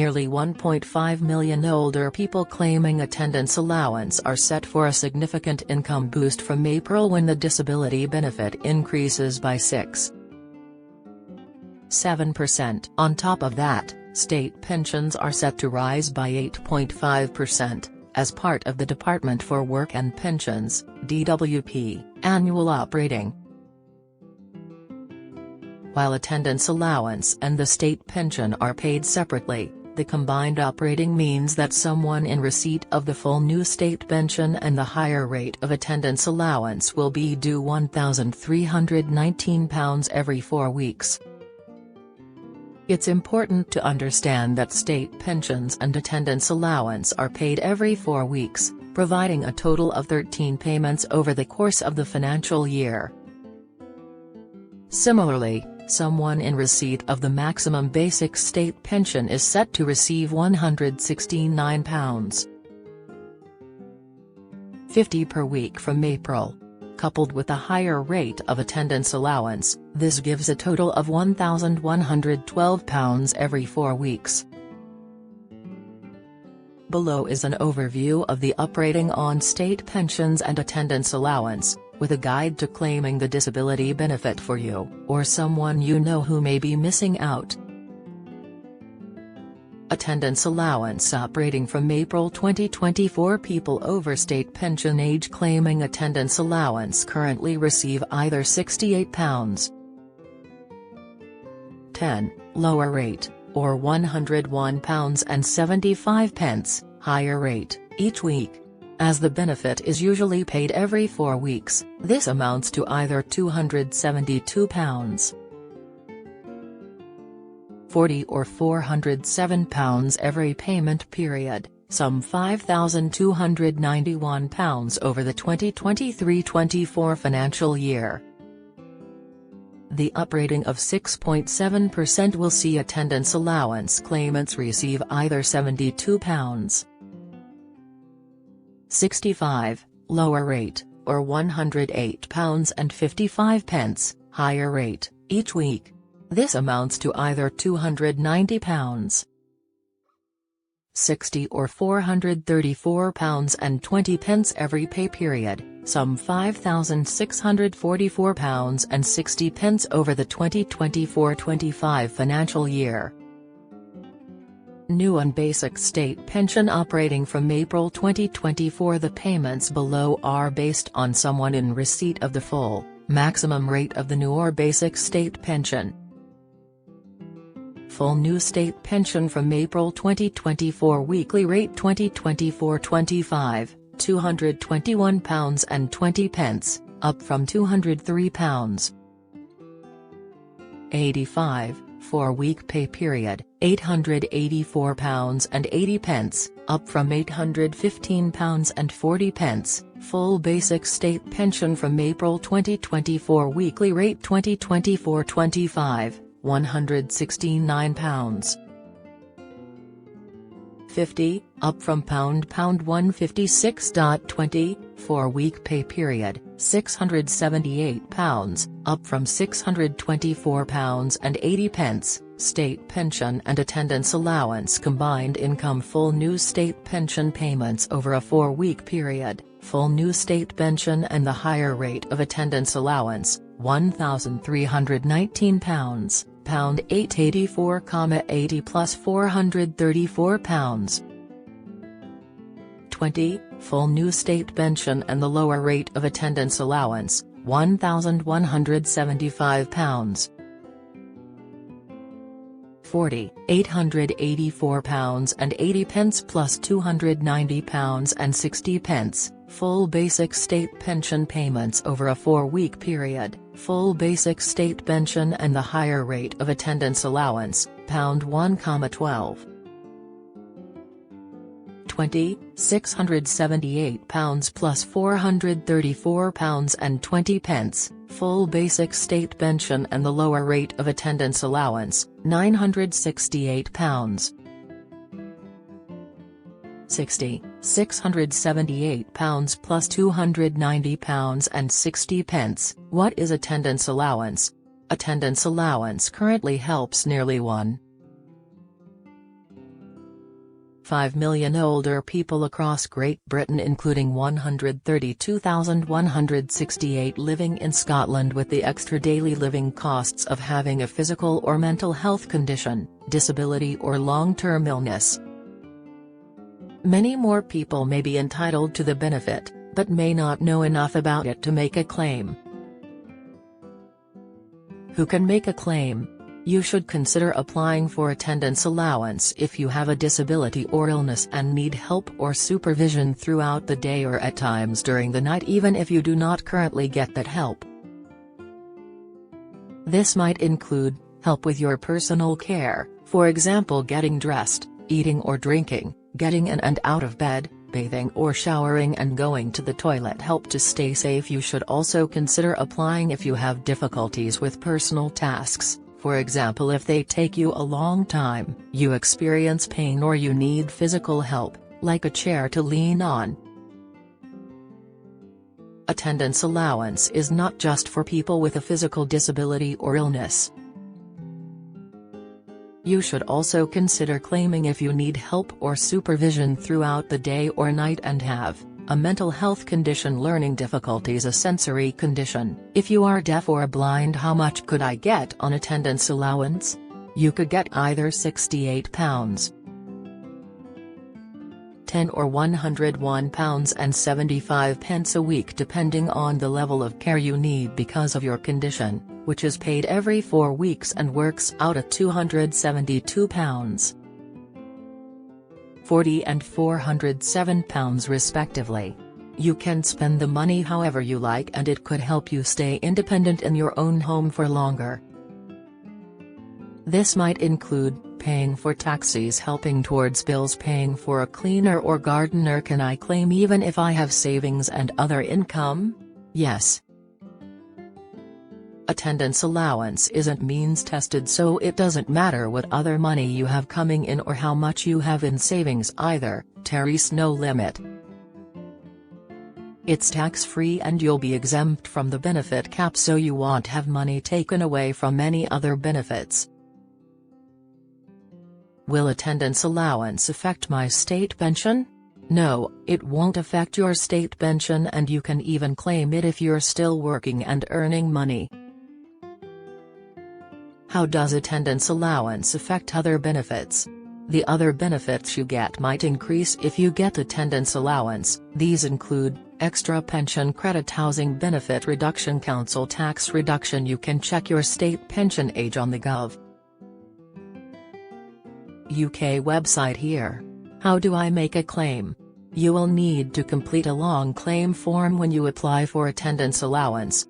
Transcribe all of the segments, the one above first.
Nearly 1.5 million older people claiming attendance allowance are set for a significant income boost from April when the disability benefit increases by 6.7%. On top of that, state pensions are set to rise by 8.5%, as part of the Department for Work and Pensions (DWP) annual operating. While attendance allowance and the state pension are paid separately, the combined operating means that someone in receipt of the full new state pension and the higher rate of attendance allowance will be due £1,319 every 4 weeks. It's important to understand that state pensions and attendance allowance are paid every 4 weeks, providing a total of 13 payments over the course of the financial year. Similarly, someone in receipt of the maximum basic state pension is set to receive £169.50 per week from April. Coupled with a higher rate of attendance allowance, this gives a total of £1,112 every 4 weeks. Below is an overview of the operating on state pensions and attendance allowance, with a guide to claiming the disability benefit for you or someone you know who may be missing out. Attendance allowance operating from April 2024. People over state pension age claiming attendance allowance currently receive either £68.10, lower rate, or £101.75, higher rate, each week. As the benefit is usually paid every 4 weeks, this amounts to either £272.40 or £407 every payment period, some £5,291 over the 2023-24 financial year. The uprating of 6.7% will see attendance allowance claimants receive either £72.65, lower rate, or £108.55, higher rate, each week. This amounts to either £290.60 or £434.20 every pay period, some £5,644.60 over the 2024-25 financial year. New and basic state pension operating from April 2024. The payments below are based on someone in receipt of the full, maximum rate of the new or basic state pension. Full new state pension from April 2024. Weekly rate 2024-25, £221.20, up from £203.85, 4-week pay period, £884.80, up from £815.40, full basic state pension from April 2024. Weekly rate 2024-25, £169.50, up from £156.20, 4-week pay period, £678, up from £624.80, state pension and attendance allowance combined income. Full new state pension payments over a 4-week period, full new state pension and the higher rate of attendance allowance, £1,319, £884,80 plus £434. 20, full new state pension and the lower rate of attendance allowance, £1,175. 40, £884.80 plus £290.60, full basic state pension payments over a 4-week period, full basic state pension and the higher rate of attendance allowance, £1,12. 20, £678 plus £434.20, full basic state pension and the lower rate of attendance allowance, £968. 60, £678 plus £290.60. What is attendance allowance? Attendance allowance currently helps nearly 1 5 million older people across Great Britain, including 132,168 living in Scotland, with the extra daily living costs of having a physical or mental health condition, disability or long-term illness. Many more people may be entitled to the benefit, but may not know enough about it to make a claim. Who can make a claim? You should consider applying for attendance allowance if you have a disability or illness and need help or supervision throughout the day or at times during the night, even if you do not currently get that help. This might include help with your personal care, for example getting dressed, eating or drinking, getting in and out of bed, bathing or showering and going to the toilet. Help to stay safe. You should also consider applying if you have difficulties with personal tasks. For example, if they take you a long time, you experience pain or you need physical help, like a chair to lean on. Attendance allowance is not just for people with a physical disability or illness. You should also consider claiming if you need help or supervision throughout the day or night and have a mental health condition, learning difficulties, a sensory condition. If you are deaf or blind, how much could I get on attendance allowance? You could get either £68, £10 or £101.75 a week, depending on the level of care you need because of your condition, which is paid every 4 weeks and works out at £272.40 and £407 respectively. You can spend the money however you like and it could help you stay independent in your own home for longer. This might include paying for taxis, helping towards bills, paying for a cleaner or gardener. Can I claim even if I have savings and other income? Yes. Attendance allowance isn't means tested, so it doesn't matter what other money you have coming in or how much you have in savings either. There's no limit. It's tax-free and you'll be exempt from the benefit cap, so you won't have money taken away from any other benefits. Will attendance allowance affect my state pension? No, it won't affect your state pension, and you can even claim it if you're still working and earning money. How does attendance allowance affect other benefits? The other benefits you get might increase if you get attendance allowance. These include extra pension credit, housing benefit reduction, council tax reduction. You can check your state pension age on the Gov. UK website here. How do I make a claim? You will need to complete a long claim form when you apply for attendance allowance.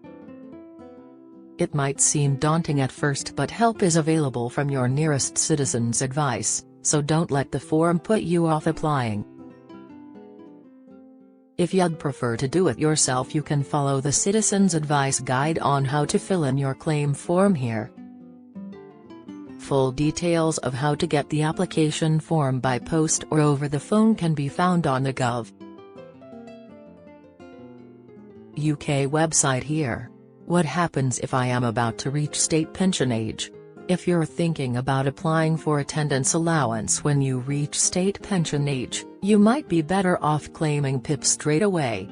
It might seem daunting at first, but help is available from your nearest citizen's advice, so don't let the form put you off applying. If you'd prefer to do it yourself, you can follow the Citizen's Advice guide on how to fill in your claim form here. Full details of how to get the application form by post or over the phone can be found on the Gov. UK website here. What happens if I am about to reach state pension age? If you're thinking about applying for attendance allowance when you reach state pension age, you might be better off claiming PIP straight away.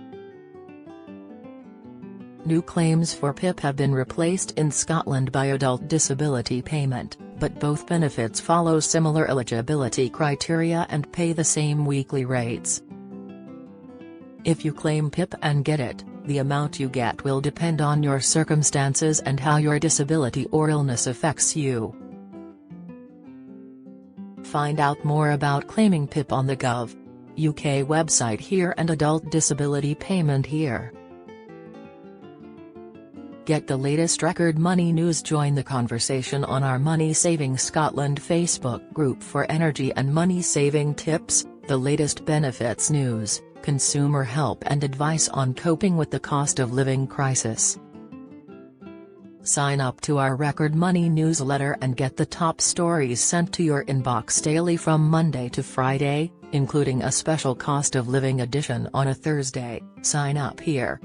New claims for PIP have been replaced in Scotland by adult disability payment, but both benefits follow similar eligibility criteria and pay the same weekly rates. If you claim PIP and get it, the amount you get will depend on your circumstances and how your disability or illness affects you. Find out more about claiming PIP on the Gov. UK website here and adult disability payment here. Get the latest record money news. Join the conversation on our Money Saving Scotland Facebook group for energy and money saving tips, the latest benefits news, consumer help and advice on coping with the cost of living crisis. Sign up to our Record Money newsletter and get the top stories sent to your inbox daily from Monday to Friday, including a special cost of living edition on a Thursday. Sign up here.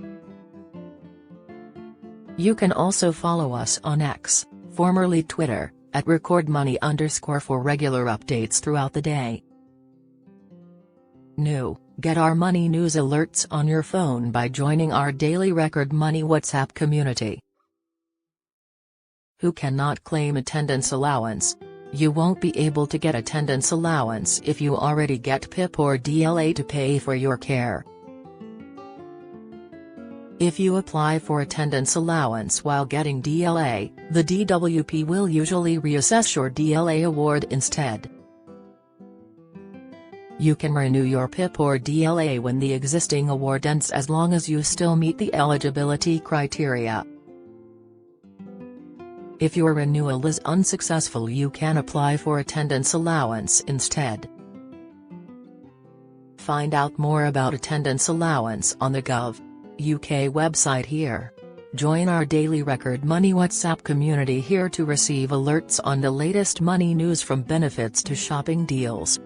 You can also follow us on X, formerly Twitter, @RecordMoney_ for regular updates throughout the day. New, get our money news alerts on your phone by joining our Daily Record Money WhatsApp community. Who cannot claim attendance allowance? You won't be able to get attendance allowance if you already get PIP or DLA to pay for your care. If you apply for attendance allowance while getting DLA, the DWP will usually reassess your DLA award instead. You can renew your PIP or DLA when the existing award ends as long as you still meet the eligibility criteria. If your renewal is unsuccessful, you can apply for attendance allowance instead. Find out more about attendance allowance on the Gov.uk website here. Join our Daily Record Money WhatsApp community here to receive alerts on the latest money news from benefits to shopping deals.